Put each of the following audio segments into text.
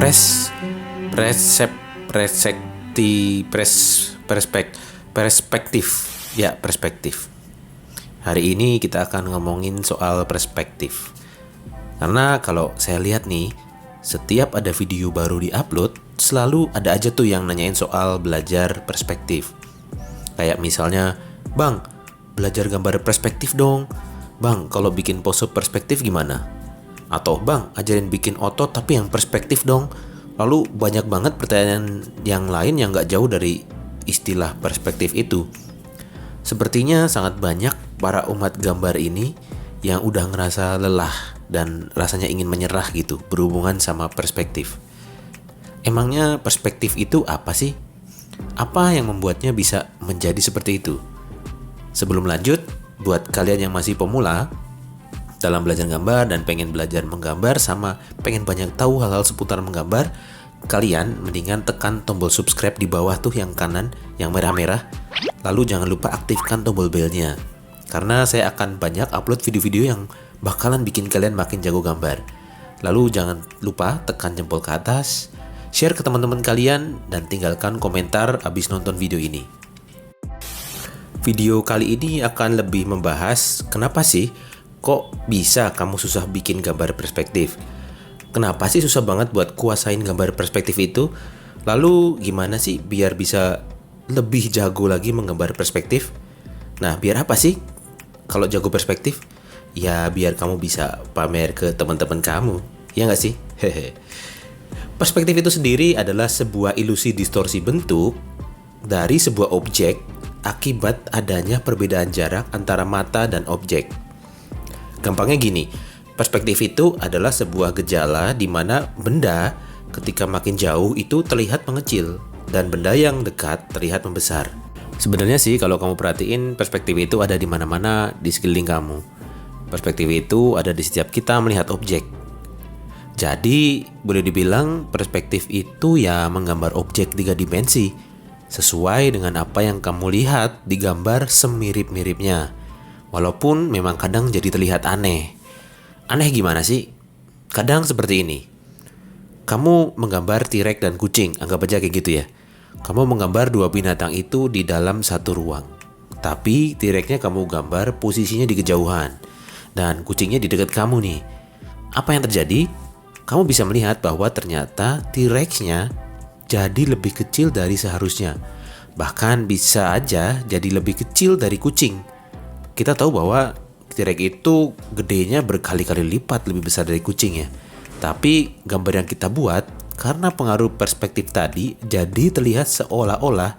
Pres presep presekti pres perspek perspektif ya perspektif. Hari ini kita akan ngomongin soal perspektif. Karena kalau saya lihat nih, setiap ada video baru di-upload, selalu ada aja tuh yang nanyain soal belajar perspektif. Kayak misalnya, "Bang, belajar gambar perspektif dong. Bang, kalau bikin pose perspektif gimana?" Atau, "Bang, ajarin bikin otot tapi yang perspektif dong." Lalu banyak banget pertanyaan yang lain yang gak jauh dari istilah perspektif itu. Sepertinya sangat banyak para umat gambar ini yang udah ngerasa lelah dan rasanya ingin menyerah gitu berhubungan sama perspektif. Emangnya perspektif itu apa sih? Apa yang membuatnya bisa menjadi seperti itu? Sebelum lanjut, buat kalian yang masih pemula dalam belajar gambar dan pengen belajar menggambar sama pengen banyak tahu hal-hal seputar menggambar, kalian mendingan tekan tombol subscribe di bawah tuh yang kanan, yang merah-merah. Lalu jangan lupa aktifkan tombol belnya, karena saya akan banyak upload video-video yang bakalan bikin kalian makin jago gambar. Lalu jangan lupa tekan jempol ke atas, share ke teman-teman kalian, dan tinggalkan komentar abis nonton video ini. Video kali ini akan lebih membahas kenapa sih kok bisa kamu susah bikin gambar perspektif? Kenapa sih susah banget buat kuasain gambar perspektif itu? Lalu gimana sih biar bisa lebih jago lagi menggambar perspektif? Nah, biar apa sih kalau jago perspektif? Ya biar kamu bisa pamer ke teman-teman kamu, ya nggak sih? Perspektif itu sendiri adalah sebuah ilusi distorsi bentuk dari sebuah objek akibat adanya perbedaan jarak antara mata dan objek. Gampangnya gini, perspektif itu adalah sebuah gejala di mana benda ketika makin jauh itu terlihat mengecil dan benda yang dekat terlihat membesar. Sebenarnya sih kalau kamu perhatiin, perspektif itu ada di mana-mana di sekeliling kamu. Perspektif itu ada di setiap kita melihat objek. Jadi boleh dibilang perspektif itu ya menggambar objek 3 dimensi sesuai dengan apa yang kamu lihat di gambar semirip-miripnya. Walaupun memang kadang jadi terlihat aneh. Aneh gimana sih? Kadang seperti ini. Kamu menggambar T-Rex dan kucing, anggap aja kayak gitu ya. Kamu menggambar 2 binatang itu di dalam satu ruang. Tapi T-Rex-nya kamu gambar posisinya di kejauhan. Dan kucingnya di dekat kamu nih. Apa yang terjadi? Kamu bisa melihat bahwa ternyata T-Rex-nya jadi lebih kecil dari seharusnya. Bahkan bisa aja jadi lebih kecil dari kucing. Kita tahu bahwa T-Rex itu gedenya berkali-kali lipat lebih besar dari kucing ya. Tapi gambar yang kita buat karena pengaruh perspektif tadi jadi terlihat seolah-olah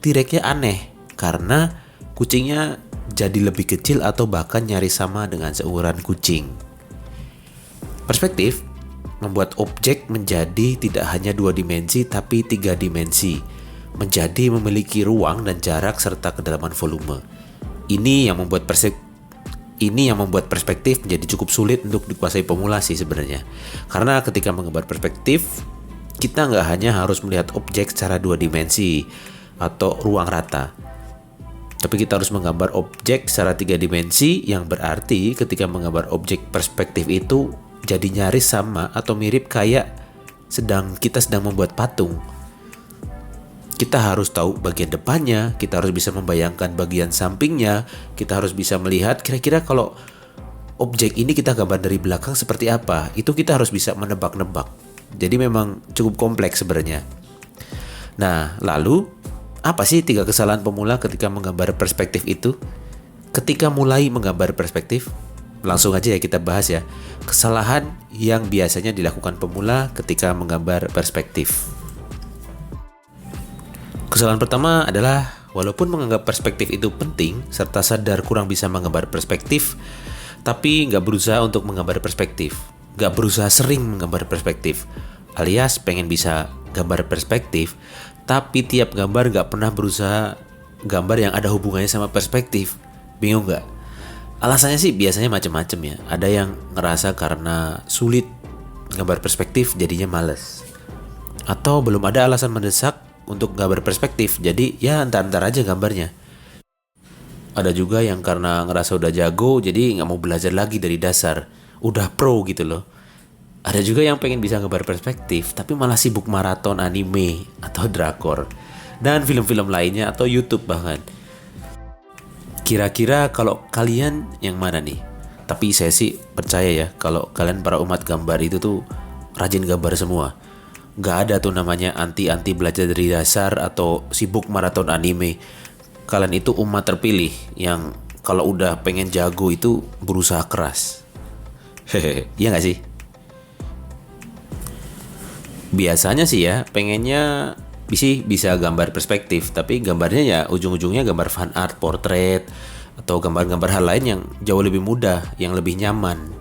T-Rex-nya aneh karena kucingnya jadi lebih kecil atau bahkan nyaris sama dengan seukuran kucing. Perspektif membuat objek menjadi tidak hanya 2 dimensi tapi 3 dimensi, menjadi memiliki ruang dan jarak serta kedalaman volume. Ini yang membuat perspektif menjadi cukup sulit untuk dikuasai pemula sih sebenarnya. Karena ketika menggambar perspektif, kita nggak hanya harus melihat objek secara 2 dimensi atau ruang rata, tapi kita harus menggambar objek secara 3 dimensi, yang berarti ketika menggambar objek perspektif itu jadi nyaris sama atau mirip kayak kita sedang membuat patung. Kita harus tahu bagian depannya, kita harus bisa membayangkan bagian sampingnya, kita harus bisa melihat kira-kira kalau objek ini kita gambar dari belakang seperti apa. Itu kita harus bisa menebak-nebak. Jadi memang cukup kompleks sebenarnya. Nah, lalu apa sih 3 kesalahan pemula ketika menggambar perspektif itu? Ketika mulai menggambar perspektif, langsung aja ya kita bahas ya. Kesalahan yang biasanya dilakukan pemula ketika menggambar perspektif. Kesalahan pertama adalah walaupun menganggap perspektif itu penting serta sadar kurang bisa menggambar perspektif, tapi nggak berusaha untuk menggambar perspektif, nggak berusaha sering menggambar perspektif, alias pengen bisa gambar perspektif, tapi tiap gambar nggak pernah berusaha gambar yang ada hubungannya sama perspektif. Bingung nggak? Alasannya sih biasanya macam-macam ya. Ada yang ngerasa karena sulit gambar perspektif jadinya males, atau belum ada alasan mendesak untuk gambar perspektif, jadi ya antar-antar aja gambarnya. Ada juga yang karena ngerasa udah jago, jadi nggak mau belajar lagi dari dasar, udah pro gitu loh. Ada juga yang pengen bisa gambar perspektif, tapi malah sibuk maraton anime atau drakor, dan film-film lainnya atau YouTube bahkan. Kira-kira kalau kalian yang mana nih? Tapi saya sih percaya ya, kalau kalian para umat gambar itu tuh rajin gambar semua. Gak ada tuh namanya anti-anti belajar dari dasar atau sibuk maraton anime. Kalian itu umat terpilih yang kalau udah pengen jago itu berusaha keras. Hehehe, iya gak sih? Biasanya sih ya, pengennya bisa gambar perspektif, tapi gambarnya ya ujung-ujungnya gambar fan art, portrait, atau gambar-gambar hal lain yang jauh lebih mudah, yang lebih nyaman.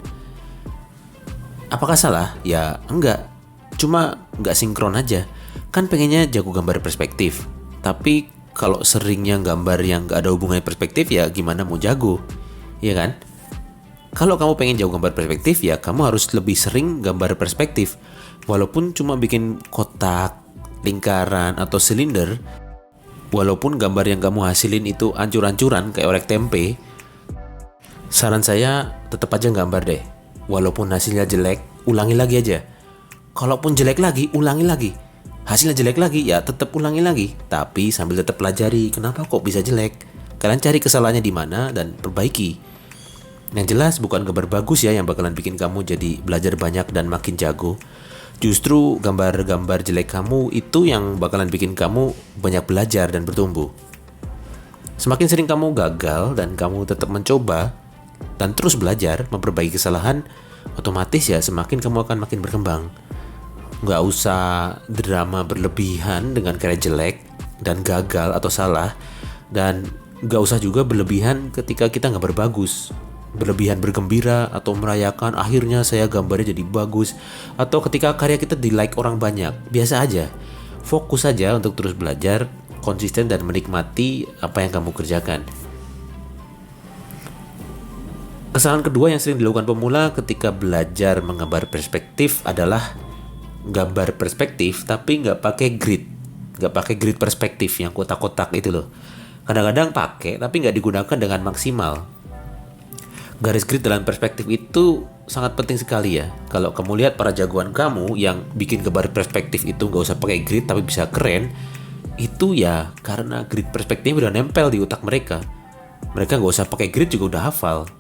Apakah salah? Ya enggak, cuma nggak sinkron aja. Kan pengennya jago gambar perspektif, tapi kalau seringnya gambar yang nggak ada hubungannya perspektif ya gimana mau jago, iya kan? Kalau kamu pengen jago gambar perspektif ya kamu harus lebih sering gambar perspektif. Walaupun cuma bikin kotak, lingkaran, atau silinder, walaupun gambar yang kamu hasilin itu ancur-ancuran kayak orek tempe, saran saya tetap aja gambar deh. Walaupun hasilnya jelek, ulangi lagi aja. Kalaupun jelek lagi, ulangi lagi. Hasilnya jelek lagi, ya tetap ulangi lagi. Tapi sambil tetap pelajari, kenapa kok bisa jelek. Kalian cari kesalahannya di mana dan perbaiki. Yang jelas bukan gambar bagus ya yang bakalan bikin kamu jadi belajar banyak dan makin jago. Justru gambar-gambar jelek kamu itu yang bakalan bikin kamu banyak belajar dan bertumbuh. Semakin sering kamu gagal dan kamu tetap mencoba dan terus belajar memperbaiki kesalahan, otomatis ya semakin kamu akan makin berkembang. Nggak usah drama berlebihan dengan karya jelek dan gagal atau salah, dan nggak usah juga berlebihan ketika kita nggak berbagus. Berlebihan bergembira atau merayakan akhirnya saya gambarnya jadi bagus, atau ketika karya kita di like orang banyak. Biasa aja, fokus aja untuk terus belajar, konsisten dan menikmati apa yang kamu kerjakan. Kesalahan kedua yang sering dilakukan pemula ketika belajar menggambar perspektif adalah gambar perspektif tapi nggak pakai grid perspektif yang kotak-kotak itu loh. Kadang-kadang pakai tapi nggak digunakan dengan maksimal. Garis grid dalam perspektif itu sangat penting sekali ya. Kalau kamu lihat para jagoan kamu yang bikin gambar perspektif itu nggak usah pakai grid tapi bisa keren, itu ya karena grid perspektif udah nempel di otak mereka. Mereka nggak usah pakai grid juga udah hafal.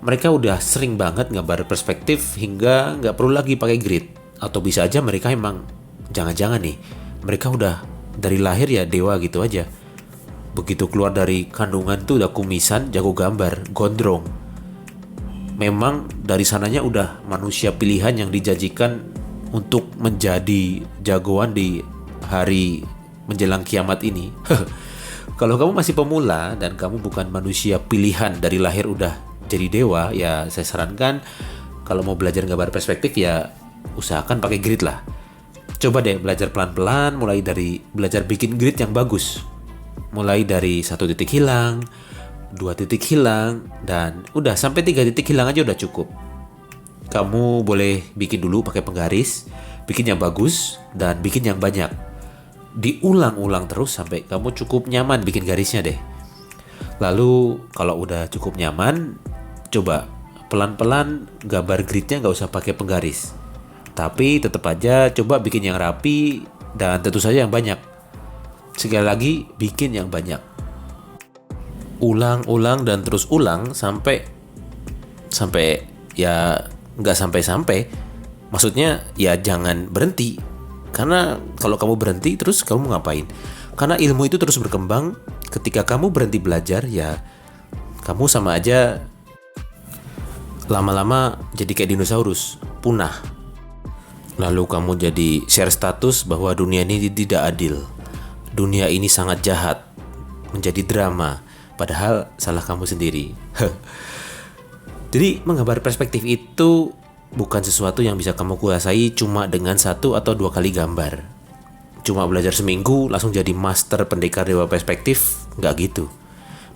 Mereka udah sering banget gambar perspektif hingga nggak perlu lagi pakai grid. Atau bisa aja mereka emang jangan-jangan nih, mereka udah dari lahir ya dewa gitu aja. Begitu keluar dari kandungan tuh udah kumisan, jago gambar, gondrong. Memang dari sananya udah manusia pilihan yang dijanjikan untuk menjadi jagoan di hari menjelang kiamat ini. Kalau kamu masih pemula dan kamu bukan manusia pilihan dari lahir udah jadi dewa, ya saya sarankan kalau mau belajar gambar perspektif ya usahakan pakai grid lah. Coba deh belajar pelan-pelan, mulai dari belajar bikin grid yang bagus. Mulai dari 1 titik hilang, 2 titik hilang, dan udah sampai 3 titik hilang aja udah cukup. Kamu boleh bikin dulu pakai penggaris, bikin yang bagus, dan bikin yang banyak. Diulang-ulang terus sampai kamu cukup nyaman bikin garisnya deh. Lalu kalau udah cukup nyaman, coba pelan-pelan gambar gridnya nggak usah pakai penggaris. Tapi tetap aja coba bikin yang rapi dan tentu saja yang banyak. Sekali lagi, bikin yang banyak. Ulang-ulang dan terus ulang sampai ya nggak sampai. Maksudnya ya jangan berhenti. Karena kalau kamu berhenti terus kamu ngapain? Karena ilmu itu terus berkembang. Ketika kamu berhenti belajar ya kamu sama aja lama-lama jadi kayak dinosaurus, punah. Lalu kamu jadi share status bahwa dunia ini tidak adil. Dunia ini sangat jahat, menjadi drama, padahal salah kamu sendiri. Jadi menggambar perspektif itu bukan sesuatu yang bisa kamu kuasai cuma dengan 1 atau 2 kali gambar. Cuma belajar seminggu langsung jadi master pendekar dewa perspektif, nggak gitu.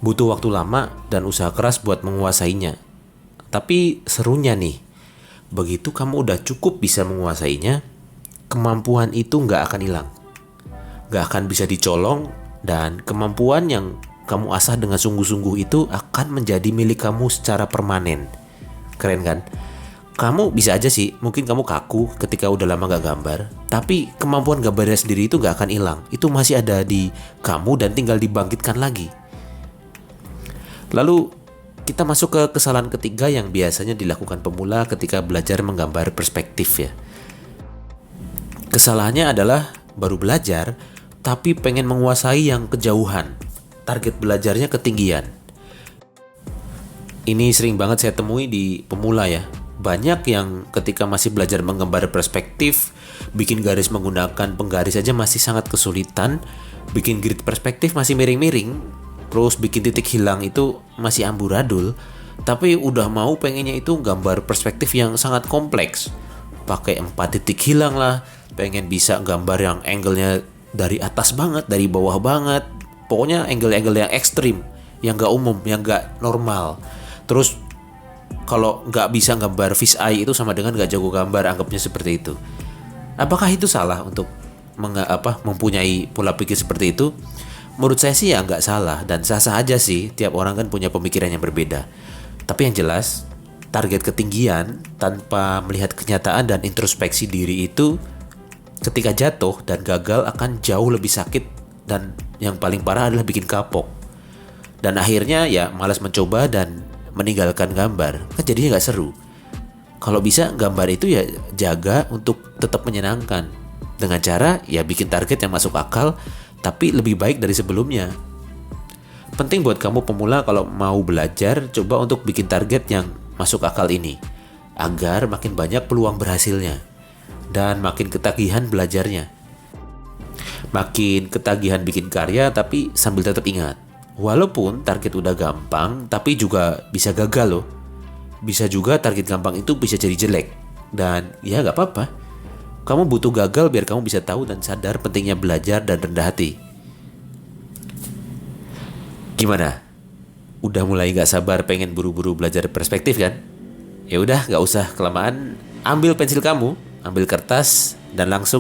Butuh waktu lama dan usaha keras buat menguasainya. Tapi serunya nih, begitu kamu udah cukup bisa menguasainya, kemampuan itu nggak akan hilang. Nggak akan bisa dicolong, dan kemampuan yang kamu asah dengan sungguh-sungguh itu akan menjadi milik kamu secara permanen. Keren kan? Kamu bisa aja sih, mungkin kamu kaku ketika udah lama gak gambar, tapi kemampuan gambarnya sendiri itu gak akan hilang. Itu masih ada di kamu dan tinggal dibangkitkan lagi. Lalu kita masuk ke kesalahan ketiga yang biasanya dilakukan pemula ketika belajar menggambar perspektif ya. Kesalahannya adalah baru belajar, tapi pengen menguasai yang kejauhan. Target belajarnya ketinggian. Ini sering banget saya temui di pemula ya. Banyak yang ketika masih belajar menggambar perspektif, bikin garis menggunakan penggaris aja masih sangat kesulitan, bikin grid perspektif masih miring-miring, terus bikin titik hilang itu masih amburadul, tapi udah mau pengennya itu gambar perspektif yang sangat kompleks. Pakai 4 titik hilang lah, pengen bisa gambar yang angle-nya dari atas banget, dari bawah banget, pokoknya angle-angle yang ekstrim, yang gak umum, yang gak normal. Terus kalau nggak bisa gambar fish eye itu sama dengan nggak jago gambar, anggapnya seperti itu. Apakah itu salah untuk mempunyai pola pikir seperti itu? Menurut saya sih ya nggak salah dan sah-sah aja sih. Tiap orang kan punya pemikiran yang berbeda. Tapi yang jelas target ketinggian tanpa melihat kenyataan dan introspeksi diri itu ketika jatuh dan gagal akan jauh lebih sakit dan yang paling parah adalah bikin kapok. Dan akhirnya ya malas mencoba dan meninggalkan gambar, kan jadinya gak seru. Kalau bisa gambar itu ya jaga untuk tetap menyenangkan dengan cara ya bikin target yang masuk akal tapi lebih baik dari sebelumnya. Penting buat kamu pemula kalau mau belajar, coba untuk bikin target yang masuk akal ini agar makin banyak peluang berhasilnya dan makin ketagihan belajarnya. Makin ketagihan bikin karya tapi sambil tetap ingat, walaupun target udah gampang, tapi juga bisa gagal loh. Bisa juga target gampang itu bisa jadi jelek. Dan ya gak apa-apa. Kamu butuh gagal biar kamu bisa tahu dan sadar pentingnya belajar dan rendah hati. Gimana? Udah mulai gak sabar pengen buru-buru belajar perspektif kan? Ya udah, gak usah kelamaan. Ambil pensil kamu, ambil kertas, dan langsung